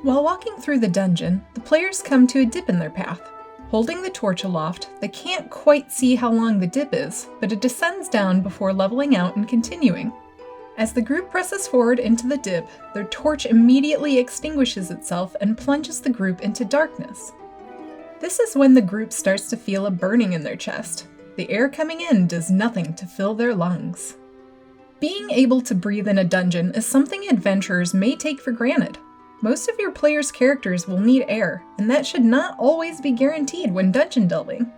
While walking through the dungeon, the players come to a dip in their path. Holding the torch aloft, they can't quite see how long the dip is, but it descends down before leveling out and continuing. As the group presses forward into the dip, their torch immediately extinguishes itself and plunges the group into darkness. This is when the group starts to feel a burning in their chest. The air coming in does nothing to fill their lungs. Being able to breathe in a dungeon is something adventurers may take for granted. Most of your players' characters will need air, and that should not always be guaranteed when dungeon delving.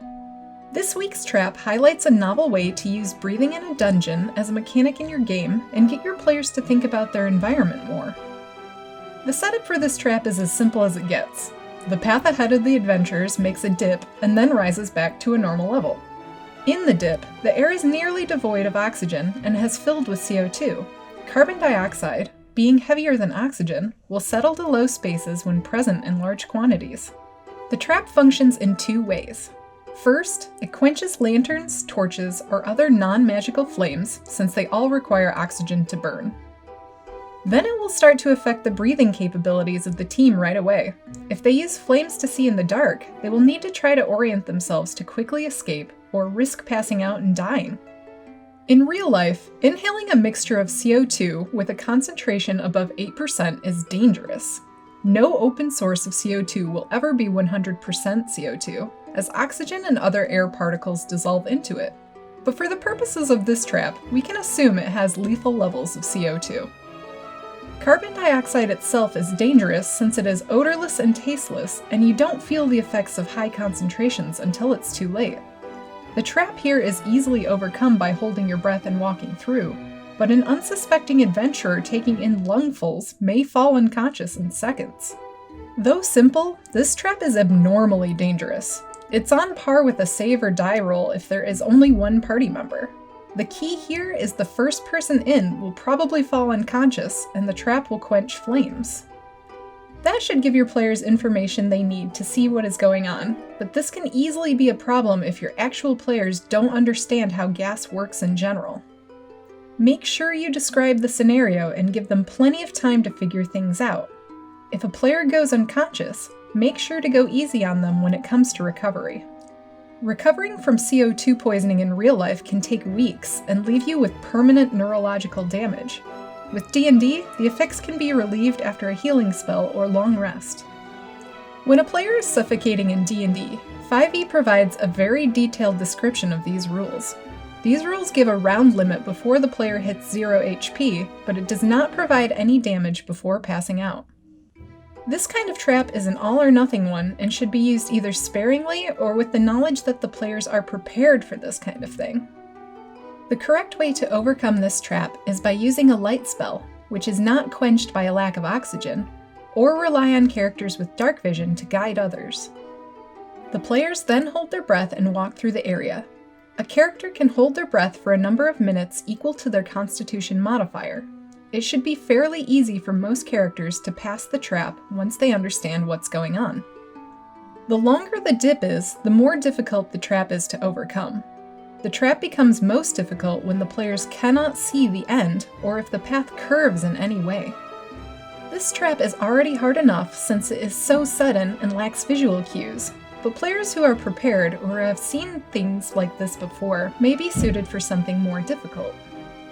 This week's trap highlights a novel way to use breathing in a dungeon as a mechanic in your game and get your players to think about their environment more. The setup for this trap is as simple as it gets. The path ahead of the adventurers makes a dip and then rises back to a normal level. In the dip, the air is nearly devoid of oxygen and has filled with CO2. Carbon dioxide, being heavier than oxygen, will settle to low spaces when present in large quantities. The trap functions in two ways. First, it quenches lanterns, torches, or other non-magical flames, since they all require oxygen to burn. Then it will start to affect the breathing capabilities of the team right away. If they use flames to see in the dark, they will need to try to orient themselves to quickly escape or risk passing out and dying. In real life, inhaling a mixture of CO2 with a concentration above 8% is dangerous. No open source of CO2 will ever be 100% CO2, as oxygen and other air particles dissolve into it. But for the purposes of this trap, we can assume it has lethal levels of CO2. Carbon dioxide itself is dangerous since it is odorless and tasteless, and you don't feel the effects of high concentrations until it's too late. The trap here is easily overcome by holding your breath and walking through, but an unsuspecting adventurer taking in lungfuls may fall unconscious in seconds. Though simple, this trap is abnormally dangerous. It's on par with a save or die roll if there is only one party member. The key here is the first person in will probably fall unconscious, and the trap will quench flames. That should give your players information they need to see what is going on, but this can easily be a problem if your actual players don't understand how gas works in general. Make sure you describe the scenario and give them plenty of time to figure things out. If a player goes unconscious, make sure to go easy on them when it comes to recovery. Recovering from CO2 poisoning in real life can take weeks and leave you with permanent neurological damage. With D&D, the effects can be relieved after a healing spell or long rest. When a player is suffocating in D&D, 5e provides a very detailed description of these rules. These rules give a round limit before the player hits 0 HP, but it does not provide any damage before passing out. This kind of trap is an all-or-nothing one and should be used either sparingly or with the knowledge that the players are prepared for this kind of thing. The correct way to overcome this trap is by using a light spell, which is not quenched by a lack of oxygen, or rely on characters with dark vision to guide others. The players then hold their breath and walk through the area. A character can hold their breath for a number of minutes equal to their Constitution modifier. It should be fairly easy for most characters to pass the trap once they understand what's going on. The longer the dip is, the more difficult the trap is to overcome. The trap becomes most difficult when the players cannot see the end or if the path curves in any way. This trap is already hard enough since it is so sudden and lacks visual cues, but players who are prepared or have seen things like this before may be suited for something more difficult.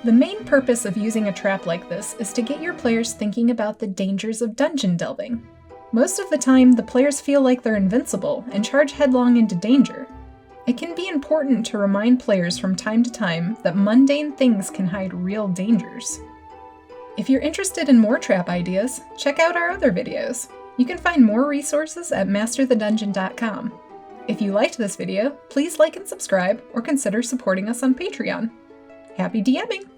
The main purpose of using a trap like this is to get your players thinking about the dangers of dungeon delving. Most of the time, the players feel like they're invincible and charge headlong into danger. It can be important to remind players from time to time that mundane things can hide real dangers. If you're interested in more trap ideas, check out our other videos. You can find more resources at masterthedungeon.com. If you liked this video, please like and subscribe or consider supporting us on Patreon. Happy DMing!